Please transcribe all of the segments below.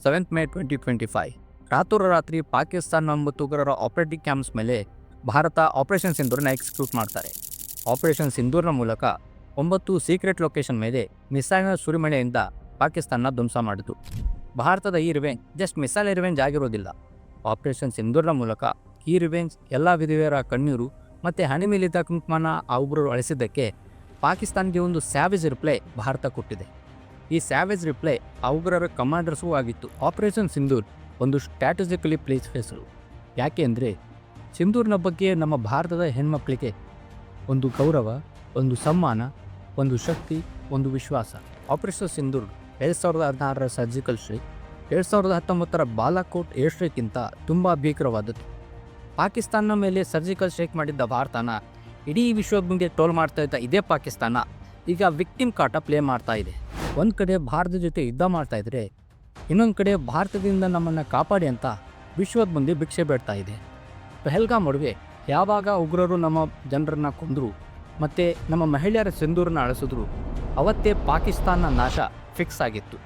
May 2025 ರಾತ್ರೋರಾತ್ರಿ ಪಾಕಿಸ್ತಾನ ಮತ್ತು ಉಗ್ರರ ಆಪರೇಟಿಂಗ್ ಕ್ಯಾಂಪ್ಸ್ ಮೇಲೆ ಭಾರತ ಆಪರೇಷನ್ ಸಿಂಧೂರನ್ನ ಎಕ್ಸಿಕ್ಯೂಟ್ ಮಾಡ್ತಾರೆ. ಆಪರೇಷನ್ ಸಿಂಧೂರ್ನ ಮೂಲಕ 9 ಸೀಕ್ರೆಟ್ ಲೊಕೇಶನ್ ಮೇಲೆ ಮಿಸೈಲ್ನ ಸುರಿಮಳೆಯಿಂದ ಪಾಕಿಸ್ತಾನ ಧ್ವಂಸ ಮಾಡಿತು. ಭಾರತದ ಈ ರಿವೆಂಜ್ ಜಸ್ಟ್ ಮಿಸೈಲ್ ರಿವೆಂಜ್ ಆಗಿರೋದಿಲ್ಲ. ಆಪರೇಷನ್ ಸಿಂಧೂರ್ನ ಮೂಲಕ ಈ ರಿವೆಂಜ್ ಎಲ್ಲ ವಿಧವೆಯರ ಕಣ್ಣೀರು ಮತ್ತು ಹಣಿಮಿಲಿತ ಕುಂಕುಮನ ಆ ಉಗ್ರರು ಅಳಿಸಿದ್ದಕ್ಕೆ ಪಾಕಿಸ್ತಾನ್ಗೆ ಒಂದು ಸ್ಯಾವೇಜ್ ರಿಪ್ಲೈ ಭಾರತ ಕೊಟ್ಟಿದೆ. ಈ ಸ್ಯಾವೇಜ್ ರಿಪ್ಲೈ ಆ ಉಗ್ರರ ಕಮಾಂಡರ್ಸೂ ಆಗಿತ್ತು. ಆಪರೇಷನ್ ಸಿಂಧೂರ್ ಒಂದು ಸ್ಟ್ರಾಟಜಿಕಲಿ ಪ್ಲೇಸ್ ಹೆಸರು. ಯಾಕೆ ಅಂದರೆ ಸಿಂಧೂರ್ನ ಬಗ್ಗೆ ನಮ್ಮ ಭಾರತದ ಹೆಣ್ಮಕ್ಳಿಗೆ ಒಂದು ಗೌರವ, ಒಂದು ಸಮ್ಮಾನ, ಒಂದು ಶಕ್ತಿ, ಒಂದು ವಿಶ್ವಾಸ. ಆಪರೇಷನ್ ಸಿಂಧೂರ್ 2016ರ ಸರ್ಜಿಕಲ್ ಸ್ಟ್ರೈಕ್ 2019ರ ಬಾಲಾಕೋಟ್ ಏರ್ ಸ್ಟ್ರೈಕ್ಗಿಂತ ತುಂಬ ಭೀಕರವಾದದ್ದು. ಪಾಕಿಸ್ತಾನ ಮೇಲೆ ಸರ್ಜಿಕಲ್ ಸ್ಟ್ರೈಕ್ ಮಾಡಿದ್ದ ಭಾರತನ ಇಡೀ ವಿಶ್ವದ ಮುಂದೆ ಟ್ರೋಲ್ ಮಾಡ್ತಾ ಇದ್ದ ಇದೇ ಪಾಕಿಸ್ತಾನ ಈಗ ವಿಕ್ಟಿಮ್ ಕಾಟ ಪ್ಲೇ ಮಾಡ್ತಾ ಇದೆ. ಒಂದು ಕಡೆ ಭಾರತದ ಜೊತೆ ಯುದ್ಧ ಮಾಡ್ತಾ ಇದ್ರೆ, ಇನ್ನೊಂದು ಕಡೆ ಭಾರತದಿಂದ ನಮ್ಮನ್ನು ಕಾಪಾಡಿ ಅಂತ ವಿಶ್ವದ ಮುಂದೆ ಭಿಕ್ಷೆ ಬೇಡ್ತಾ ಇದೆ. ಪಹಲ್ಗಾಮ್ ನಡುವೆ ಯಾವಾಗ ಉಗ್ರರು ನಮ್ಮ ಜನರನ್ನ ಕೊಂದರು ಮತ್ತು ನಮ್ಮ ಮಹಿಳೆಯರ ಸಿಂಧೂರನ್ನ ಅಳಿಸಿದ್ರು, ಅವತ್ತೇ ಪಾಕಿಸ್ತಾನ ನಾಶ ಫಿಕ್ಸ್ ಆಗಿತ್ತು.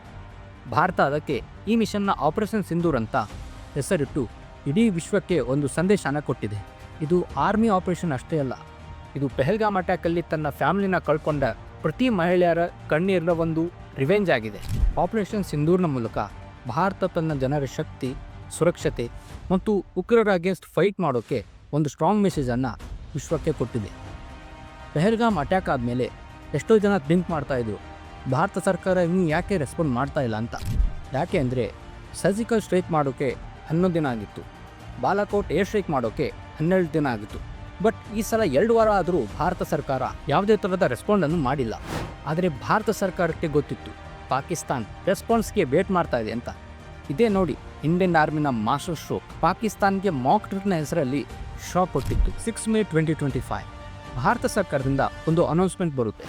ಭಾರತ ಅದಕ್ಕೆ ಈ ಮಿಷನ್ನ ಆಪರೇಷನ್ ಸಿಂಧೂರ್ ಅಂತ ಹೆಸರಿಟ್ಟು ಇಡೀ ವಿಶ್ವಕ್ಕೆ ಒಂದು ಸಂದೇಶನ ಕೊಟ್ಟಿದೆ. ಇದು ಆರ್ಮಿ ಆಪರೇಷನ್ ಅಷ್ಟೇ ಅಲ್ಲ, ಇದು ಪಹಲ್ಗಾಮ್ ಅಟ್ಯಾಕಲ್ಲಿ ತನ್ನ ಫ್ಯಾಮಿಲಿನ ಕಳ್ಕೊಂಡ ಪ್ರತಿ ಮಹಿಳೆಯರ ಕಣ್ಣೀರಿನ ಒಂದು ರಿವೆಂಜ್ ಆಗಿದೆ. ಆಪರೇಷನ್ ಸಿಂಧೂರ್ನ ಮೂಲಕ ಭಾರತ ತನ್ನ ಜನರ ಶಕ್ತಿ, ಸುರಕ್ಷತೆ ಮತ್ತು ಉಗ್ರರ ಅಗೇನ್ಸ್ಟ್ ಫೈಟ್ ಮಾಡೋಕ್ಕೆ ಒಂದು ಸ್ಟ್ರಾಂಗ್ ಮೆಸೇಜನ್ನು ವಿಶ್ವಕ್ಕೆ ಕೊಟ್ಟಿದೆ. ಪಹಲ್ಗಾಮ್ ಅಟ್ಯಾಕ್ ಆದಮೇಲೆ ಎಷ್ಟೋ ಜನ ಥಿಂಕ್ ಮಾಡ್ತಾಯಿದ್ರು, ಭಾರತ ಸರ್ಕಾರ ಇನ್ನೂ ಯಾಕೆ ರೆಸ್ಪಾಂಡ್ ಮಾಡ್ತಾ ಇಲ್ಲ ಅಂತ. ಯಾಕೆ ಅಂದರೆ ಸರ್ಜಿಕಲ್ ಸ್ಟ್ರೈಕ್ ಮಾಡೋಕ್ಕೆ 11 ದಿನ ಆಗಿತ್ತು, ಬಾಲಾಕೋಟ್ ಏರ್ ಸ್ಟ್ರೈಕ್ ಮಾಡೋಕ್ಕೆ 12 ದಿನ ಆಗಿತ್ತು. ಬಟ್ ಈ ಸಲ 2 ವಾರ ಆದರೂ ಭಾರತ ಸರ್ಕಾರ ಯಾವುದೇ ಥರದ ರೆಸ್ಪಾಂಡನ್ನು ಮಾಡಿಲ್ಲ. ಆದರೆ ಭಾರತ ಸರ್ಕಾರಕ್ಕೆ ಗೊತ್ತಿತ್ತು ಪಾಕಿಸ್ತಾನ್ ರೆಸ್ಪಾನ್ಸ್ಗೆ ವೇಟ್ ಮಾಡ್ತಾ ಇದೆ ಅಂತ. ಇದೇ ನೋಡಿ ಇಂಡಿಯನ್ ಆರ್ಮಿನ ಮಾಸ್ಟರ್ ಸ್ಟ್ರೋಕ್ ಪಾಕಿಸ್ತಾನ್ಗೆ ಮಾಕ್ ಡ್ರಿಲ್ನ ಹೆಸರಲ್ಲಿ ಶಾಕ್ ಕೊಟ್ಟಿತ್ತು. 6 May 2025 ಭಾರತ ಸರ್ಕಾರದಿಂದ ಒಂದು ಅನೌನ್ಸ್ಮೆಂಟ್ ಬರುತ್ತೆ,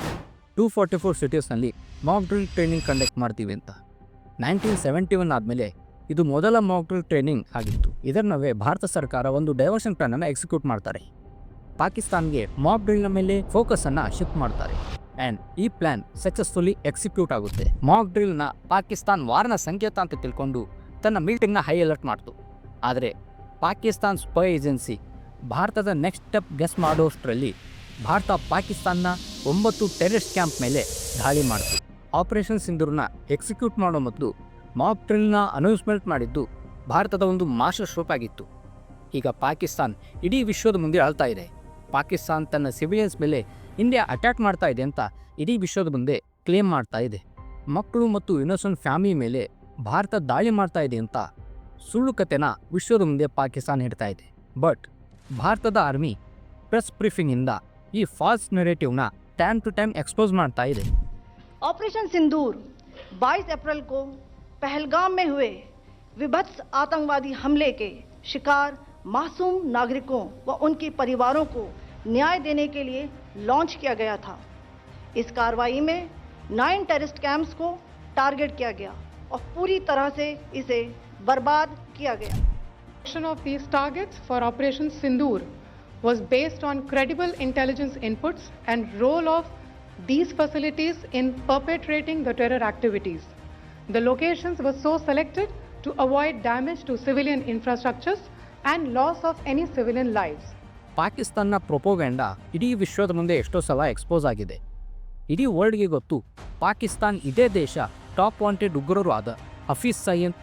244 ಸಿಟೀಸ್ನಲ್ಲಿ ಮಾಕ್ ಡ್ರಿಲ್ ಟ್ರೈನಿಂಗ್ ಕಂಡಕ್ಟ್ ಮಾಡ್ತೀವಿ ಅಂತ. 1971 ಆದಮೇಲೆ ಇದು ಮೊದಲ ಮಾಕ್ ಡ್ರಿಲ್ ಟ್ರೈನಿಂಗ್ ಆಗಿತ್ತು. ಇದನ್ನವೇ ಭಾರತ ಸರ್ಕಾರ ಒಂದು ಡೈವರ್ಷನ್ ಪ್ಲಾನನ್ನು ಎಕ್ಸಿಕ್ಯೂಟ್ ಮಾಡ್ತಾರೆ. ಪಾಕಿಸ್ತಾನ್ಗೆ ಮಾಕ್ ಡ್ರಿಲ್ನ ಮೇಲೆ ಫೋಕಸನ್ನು ಶಿಫ್ಟ್ ಮಾಡ್ತಾರೆ ಆ್ಯಂಡ್ ಈ ಪ್ಲ್ಯಾನ್ ಸಕ್ಸಸ್ಫುಲಿ ಎಕ್ಸಿಕ್ಯೂಟ್ ಆಗುತ್ತೆ. ಮಾಕ್ ಡ್ರಿಲ್ನ ಪಾಕಿಸ್ತಾನ್ ವಾರ್ನ ಸಂಕೇತ ಅಂತ ತಿಳ್ಕೊಂಡು ತನ್ನ ಮೀಟಿಂಗ್ನ ಹೈ ಅಲರ್ಟ್ ಮಾಡ್ತು. ಆದರೆ ಪಾಕಿಸ್ತಾನ್ ಸ್ಪೈ ಏಜೆನ್ಸಿ ಭಾರತದ ನೆಕ್ಸ್ಟ್ ಸ್ಟೆಪ್ ಗೆಸ್ ಮಾಡೋಷ್ಟರಲ್ಲಿ ಭಾರತ ಪಾಕಿಸ್ತಾನ್ನ 9 ಟೆರರಿಸ್ಟ್ ಕ್ಯಾಂಪ್ ಮೇಲೆ ದಾಳಿ ಮಾಡಿತು. ಆಪರೇಷನ್ ಸಿಂಧೂರ್ನ ಎಕ್ಸಿಕ್ಯೂಟ್ ಮಾಡೋ ಮೊದಲು ಮಾಕ್ ಡ್ರಿಲ್ನ ಅನೌನ್ಸ್ಮೆಂಟ್ ಮಾಡಿದ್ದು ಭಾರತದ ಒಂದು ಮಾಸ್ಟರ್ ಸ್ಟ್ರೋಕ್ ಆಗಿತ್ತು. ಈಗ ಪಾಕಿಸ್ತಾನ್ ಇಡೀ ವಿಶ್ವದ ಮುಂದೆ ಆಳ್ತಾ ಇದೆ. ಪಾಕಿಸ್ತಾನ್ ತನ್ನ ಸಿವಿಲಿಯನ್ಸ್ ಮೇಲೆ ಇಂಡಿಯಾ ಅಟ್ಯಾಕ್ ಮಾಡ್ತಾ ಇದೆ ಅಂತ ಇಡೀ ವಿಶ್ವದ ಮುಂದೆ ಕ್ಲೇಮ್ ಮಾಡ್ತಾ ಇದೆ. ಮಕ್ಕಳು ಮತ್ತು ಇನ್ನೊಸೆಂಟ್ ಫ್ಯಾಮಿಲಿ ಮೇಲೆ ಭಾರತ ದಾಳಿ ಮಾಡ್ತಾ ಇದೆ ಅಂತ ಸುಳ್ಳು ಕತೆನ ವಿಶ್ವದ ಮುಂದೆ ಪಾಕಿಸ್ತಾನ ಇಡ್ತಾ ಇದೆ. ಬಟ್ ಭಾರತದ ಆರ್ಮಿ ಪ್ರೆಸ್ ಬ್ರೀಫಿಂಗಿಂದ ಈ ಫಾಲ್ಸ್ ನೆರೇಟಿವ್ನ ಟೈಮ್ ಟು ಟೈಮ್ एक्सपोज ಮಾಡ್ತಾ ಇದೆ. ऑपरेशन सिंदूर 22 अप्रैल को पहलगाम में हुए विभत्स आतंकवादी हमले के शिकार मासूम नागरिकों व उनके परिवारों को न्याय देने के लिए लॉन्च किया गया था. इस कार्रवाई में 9 टेररिस्ट कैंप्स को टारगेट किया गया और पूरी तरह से इसे बर्बाद किया गया. Of these targets for Operation Sindoor was based on credible intelligence inputs and role of these facilities in perpetrating the terror activities. The locations were so selected to avoid damage to civilian infrastructures and loss of any civilian lives. ಪಾಕಿಸ್ತಾನ್ನ ಪ್ರೊಪೋಗಂಡ ಇಡೀ ವಿಶ್ವದ ಮುಂದೆ ಎಷ್ಟೋ ಸಲ expose ಆಗಿದೆ. ಇಡೀ ವರ್ಲ್ಡ್ಗೆ ಗೊತ್ತು ಪಾಕಿಸ್ತಾನ್ ಇದೇ ದೇಶ ಟಾಪ್ ವಾಂಟೆಡ್ ಉಗ್ರರು ಆದ ಹಫೀಜ್ ಸಯೀದ್,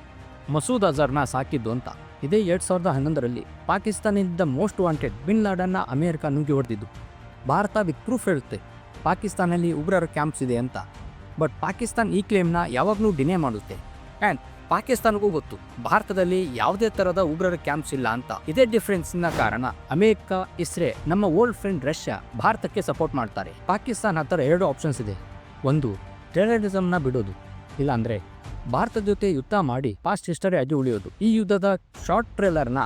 ಮಸೂದ್ ಅಜರ್ನ ಸಾಕಿದ್ದು ಅಂತ. ಇದೇ 2011ರಲ್ಲಿ ಪಾಕಿಸ್ತಾನದಿಂದ ಮೋಸ್ಟ್ ವಾಂಟೆಡ್ ಬಿನ್ ಲಾಡನ್ನ ಅಮೆರಿಕ ನುಗ್ಗಿ ಹೊಡೆದಿದ್ದು. ಭಾರತ ವಿತ್ ಪ್ರೂಫ್ ಹೇಳುತ್ತೆ ಪಾಕಿಸ್ತಾನಲ್ಲಿ ಉಗ್ರರ ಕ್ಯಾಂಪ್ಸ್ ಇದೆ ಅಂತ. ಬಟ್ ಪಾಕಿಸ್ತಾನ್ ಈ ಕ್ಲೇಮ್ನ ಯಾವಾಗಲೂ ಡಿನೇ ಮಾಡುತ್ತೆ. ಆ್ಯಂಡ್ ಪಾಕಿಸ್ತಾನಗೂ ಗೊತ್ತು ಭಾರತದಲ್ಲಿ ಯಾವುದೇ ಥರದ ಉಗ್ರರ ಕ್ಯಾಂಪ್ಸ್ ಇಲ್ಲ ಅಂತ. ಇದೇ ಡಿಫ್ರೆನ್ಸ್ನ ಕಾರಣ ಅಮೆರಿಕ, ಇಸ್ರೇಲ್, ನಮ್ಮ ಓಲ್ಡ್ ಫ್ರೆಂಡ್ ರಷ್ಯಾ ಭಾರತಕ್ಕೆ ಸಪೋರ್ಟ್ ಮಾಡ್ತಾರೆ. ಪಾಕಿಸ್ತಾನ ಹತ್ತಿರ 2 ಆಪ್ಷನ್ಸ್ ಇದೆ. ಒಂದು, ಟೆರರಿಸಮ್ನ ಬಿಡೋದು, ಇಲ್ಲಾಂದರೆ ಭಾರತದ ಜೊತೆ ಯುದ್ಧ ಮಾಡಿ ಪಾಸ್ಟ್ ಹಿಸ್ಟರಿ ಆಗಿ ಉಳಿಯೋದು. ಈ ಯುದ್ಧದ ಶಾರ್ಟ್ ಟ್ರೇಲರ್ನ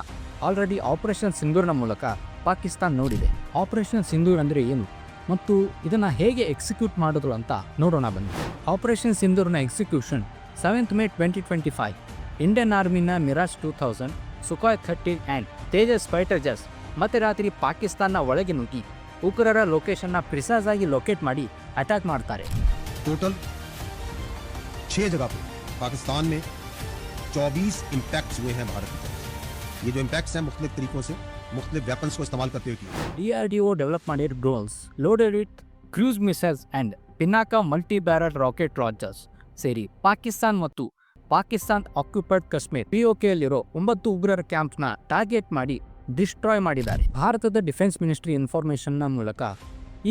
ಆಲ್ರೆಡಿ ಆಪರೇಷನ್ ಸಿಂಧೂರ್ನ ಮೂಲಕ ಪಾಕಿಸ್ತಾನ್ ನೋಡಿದೆ. ಆಪರೇಷನ್ ಸಿಂಧೂರ್ ಅಂದರೆ ಏನು ಮತ್ತು ಇದನ್ನು ಹೇಗೆ ಎಕ್ಸಿಕ್ಯೂಟ್ ಮಾಡಿದ್ರು ಅಂತ ನೋಡೋಣ ಬನ್ನಿ. ಆಪರೇಷನ್ ಸಿಂಧೂರ್ನ ಎಕ್ಸಿಕ್ಯೂಷನ್ 7 May 2025 ಇಂಡಿಯನ್ ಆರ್ಮಿನ Mirage 2000, Sukhoi 13 and Tejas fighter jets ಮಧ್ಯರಾತ್ರಿ ಪಾಕಿಸ್ತಾನ ಒಳಗೆ ನುಗ್ಗಿ ಉಗ್ರರ ಲೊಕೇಶನ್ನ ಪ್ರಿಸೈಸ್ ಆಗಿ ಲೊಕೇಟ್ ಮಾಡಿ ಅಟ್ಯಾಕ್ ಮಾಡ್ತಾರೆ. टोटल 6 जगह पर पाकिस्तान में 24 इम्पैक्ट्स हुए हैं भारत की तरफ। ये जो इम्पैक्ट्स हैं मुख्तलिफ तरीकों से मुख्तलिफ वेपन्स को इस्तेमाल करते हुए किए। DRDO ಡೆವಲಪ್ ಮಾಡಿದ drones loaded with cruise missiles and Pinaka multi barrel rocket launchers ಸೇರಿ ಪಾಕಿಸ್ತಾನ್ ಮತ್ತು ಪಾಕಿಸ್ತಾನ್ ಆಕ್ಯುಪೈಡ್ ಕಾಶ್ಮೀರ್ POKಯಲ್ಲಿರೋ 9 ಉಗ್ರರ ಕ್ಯಾಂಪ್ನ ಟಾರ್ಗೆಟ್ ಮಾಡಿ ಡಿಸ್ಟ್ರಾಯ್ ಮಾಡಿದ್ದಾರೆ. ಭಾರತದ ಡಿಫೆನ್ಸ್ ಮಿನಿಸ್ಟ್ರಿ ಇನ್ಫಾರ್ಮೇಷನ್ನ ಮೂಲಕ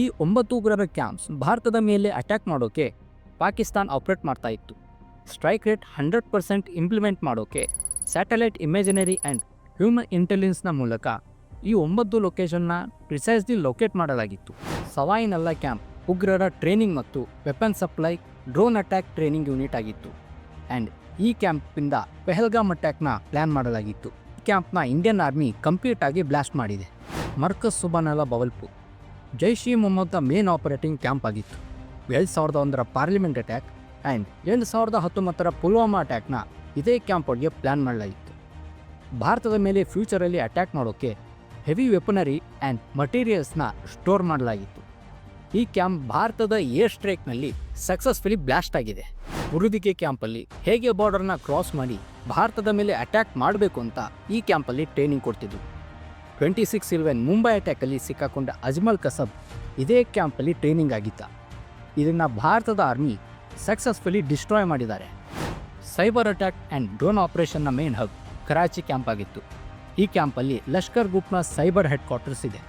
ಈ 9 ಉಗ್ರರ ಕ್ಯಾಂಪ್ಸ್ ಭಾರತದ ಮೇಲೆ ಅಟ್ಯಾಕ್ ಮಾಡೋಕೆ ಪಾಕಿಸ್ತಾನ್ ಆಪರೇಟ್ ಮಾಡ್ತಾ ಇತ್ತು. ಸ್ಟ್ರೈಕ್ ರೇಟ್ 100% ಇಂಪ್ಲಿಮೆಂಟ್ ಮಾಡೋಕೆ ಸ್ಯಾಟಲೈಟ್ ಇಮೇಜಿನರಿ ಆ್ಯಂಡ್ ಹ್ಯೂಮನ್ ಇಂಟೆಲಿಜೆನ್ಸ್ನ ಮೂಲಕ ಈ 9 ಲೊಕೇಶನ್ನ ಪ್ರಿಸೈಸ್ಲಿ ಲೊಕೇಟ್ ಮಾಡಲಾಗಿತ್ತು. ಸವಾಯಿ ನಲ್ಲಾ ಕ್ಯಾಂಪ್ ಉಗ್ರರ ಟ್ರೈನಿಂಗ್ ಮತ್ತು weapon supply drone attack training unit ಆಗಿತ್ತು. ಆ್ಯಂಡ್ ಈ ಕ್ಯಾಂಪಿಂದ ಪೆಹಲ್ಗಾಮ್ ಅಟ್ಯಾಕ್ನ ಪ್ಲ್ಯಾನ್ ಮಾಡಲಾಗಿತ್ತು. ಈ ಕ್ಯಾಂಪ್ನ ಇಂಡಿಯನ್ ಆರ್ಮಿ ಕಂಪ್ಲೀಟ್ ಆಗಿ ಬ್ಲಾಸ್ಟ್ ಮಾಡಿದೆ. ಮರ್ಕಸ್ ಸುಬಾನಲ್ಲಾ ಬವಲ್ಪುರ್ ಜೈಷ್ ಇ ಮೊಹಮ್ಮದ್ನ ಮೇನ್ ಆಪರೇಟಿಂಗ್ ಕ್ಯಾಂಪ್ ಆಗಿತ್ತು. 2001ರ ಪಾರ್ಲಿಮೆಂಟ್ ಅಟ್ಯಾಕ್ ಆ್ಯಂಡ್ 2019ರ ಪುಲ್ವಾಮಾ ಅಟ್ಯಾಕ್ನ ಇದೇ ಕ್ಯಾಂಪ್ ಒಳಗೆ ಪ್ಲ್ಯಾನ್ ಮಾಡಲಾಗಿತ್ತು. ಭಾರತದ ಮೇಲೆ ಫ್ಯೂಚರಲ್ಲಿ ಅಟ್ಯಾಕ್ ಮಾಡೋಕ್ಕೆ ಹೆವಿ ವೆಪನರಿ ಆ್ಯಂಡ್ ಮಟೀರಿಯಲ್ಸ್ನ ಸ್ಟೋರ್ ಮಾಡಲಾಗಿತ್ತು. ಈ ಕ್ಯಾಂಪ್ ಭಾರತದ ಏರ್ ಸ್ಟ್ರೈಕ್ನಲ್ಲಿ ಸಕ್ಸಸ್ಫುಲಿ ಬ್ಲಾಸ್ಟ್ ಆಗಿದೆ. ಉರುದಿಕೆ ಕ್ಯಾಂಪಲ್ಲಿ ಹೇಗೆ ಬಾರ್ಡರ್ನ ಕ್ರಾಸ್ ಮಾಡಿ ಭಾರತದ ಮೇಲೆ ಅಟ್ಯಾಕ್ ಮಾಡಬೇಕು ಅಂತ ಈ ಕ್ಯಾಂಪಲ್ಲಿ ಟ್ರೈನಿಂಗ್ ಕೊಡ್ತಿದ್ರು. 26/11 ಮುಂಬೈ ಅಟ್ಯಾಕಲ್ಲಿ ಸಿಕ್ಕಾಕೊಂಡ ಅಜ್ಮಲ್ ಕಸಬ್ ಇದೇ ಕ್ಯಾಂಪಲ್ಲಿ ಟ್ರೈನಿಂಗ್ ಆಗಿತ್ತ. ಇದನ್ನು ಭಾರತದ ಆರ್ಮಿ ಸಕ್ಸಸ್ಫುಲಿ ಡಿಸ್ಟ್ರಾಯ್ ಮಾಡಿದ್ದಾರೆ. ಸೈಬರ್ ಅಟ್ಯಾಕ್ ಆ್ಯಂಡ್ ಡ್ರೋನ್ ಆಪರೇಷನ್ನ ಮೇನ್ ಹಬ್ ಕರಾಚಿ ಕ್ಯಾಂಪ್ ಆಗಿತ್ತು. ಈ ಕ್ಯಾಂಪಲ್ಲಿ ಲಷ್ಕರ್ ಗ್ರೂಪ್ನ ಸೈಬರ್ ಹೆಡ್ ಕ್ವಾರ್ಟರ್ಸ್ ಇದೆ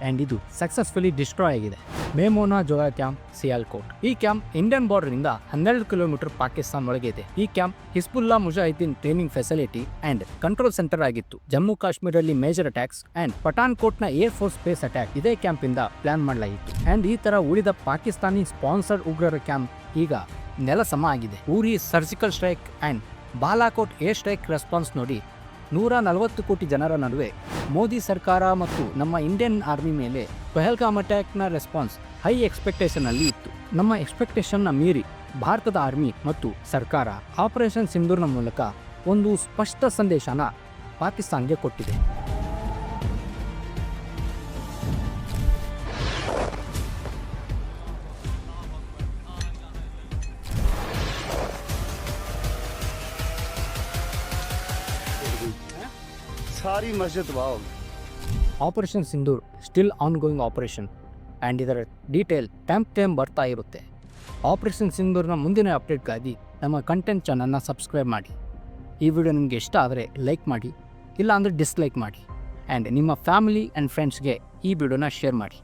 ಆ್ಯಂಡ್ ಇದು ಸಕ್ಸಸ್ಫುಲಿ ಡಿಸ್ಟ್ರಾಯ್ ಆಗಿದೆ. ಮೇಮೋನಾ ಜೋಯಾ ಕ್ಯಾಂಪ್ ಸಿಯಾಲ್ಕೋಟ್ ಈ ಕ್ಯಾಂಪ್ ಇಂಡಿಯನ್ ಬಾರ್ಡರ್ನಿಂದ 12 ಕಿಲೋಮೀಟರ್ ಪಾಕಿಸ್ತಾನ ಒಳಗೆ ಇದೆ. ಈ camp Hizbul Mujahideen training facility and control centre ಆಗಿತ್ತು. ಜಮ್ಮು ಕಾಶ್ಮೀರಲ್ಲಿ ಮೇಜರ್ ಅಟ್ಯಾಕ್ಸ್ ಆ್ಯಂಡ್ ಪಠಾನ್ಕೋಟ್ನ ಏರ್ ಫೋರ್ಸ್ ಬೇಸ್ ಅಟ್ಯಾಕ್ ಇದೇ ಕ್ಯಾಂಪಿಂದ ಪ್ಲಾನ್ ಮಾಡಲಾಗಿತ್ತು. ಆ್ಯಂಡ್ ಈ ಥರ ಉಳಿದ ಪಾಕಿಸ್ತಾನಿ ಸ್ಪಾನ್ಸರ್ಡ್ ಉಗ್ರರ ಕ್ಯಾಂಪ್ ಈಗ ನೆಲಸಮ ಆಗಿದೆ. ಉರಿ surgical strike and Balakot air strike response ನೋಡಿ 140 ಕೋಟಿ ಜನರ ನಡುವೆ ಮೋದಿ ಸರ್ಕಾರ ಮತ್ತು ನಮ್ಮ ಇಂಡಿಯನ್ ಆರ್ಮಿ ಮೇಲೆ ಪಹಲ್ಗಾಮ್ ಅಟ್ಯಾಕ್ನ ರೆಸ್ಪಾನ್ಸ್ ಹೈ ಎಕ್ಸ್ಪೆಕ್ಟೇಷನಲ್ಲಿ ಇತ್ತು. ನಮ್ಮ ಎಕ್ಸ್ಪೆಕ್ಟೇಷನ್ನ ಮೀರಿ ಭಾರತದ ಆರ್ಮಿ ಮತ್ತು ಸರ್ಕಾರ ಆಪರೇಷನ್ ಸಿಂಧೂರ್ನ ಮೂಲಕ ಒಂದು ಸ್ಪಷ್ಟ ಸಂದೇಶನ ಪಾಕಿಸ್ತಾನ್ಗೆ ಕೊಟ್ಟಿದೆ. सारी मस्जिद wow operation Sindoor still ongoing operation and ಇದರ ಡೀಟೇಲ್ ಟೈಮ್ ಬರ್ತಾ ಇರುತ್ತೆ. ಆಪರೇಷನ್ ಸಿಂಧೂರ್ನ ಮುಂದಿನ ಅಪ್ಡೇಟ್ಗಾಗಿ ನಮ್ಮ ಕಂಟೆಂಟ್ ಚಾನಲ್ನ ಸಬ್ಸ್ಕ್ರೈಬ್ ಮಾಡಿ. ಈ ವಿಡಿಯೋ ನಿಮಗೆ ಇಷ್ಟ ಆದರೆ ಲೈಕ್ ಮಾಡಿ, ಇಲ್ಲ ಅಂದರೆ ಡಿಸ್ಲೈಕ್ ಮಾಡಿ. ಆ್ಯಂಡ್ ನಿಮ್ಮ ಫ್ಯಾಮಿಲಿ ಆ್ಯಂಡ್ ಫ್ರೆಂಡ್ಸ್ಗೆ ಈ ವಿಡಿಯೋನ ಶೇರ್ ಮಾಡಿ.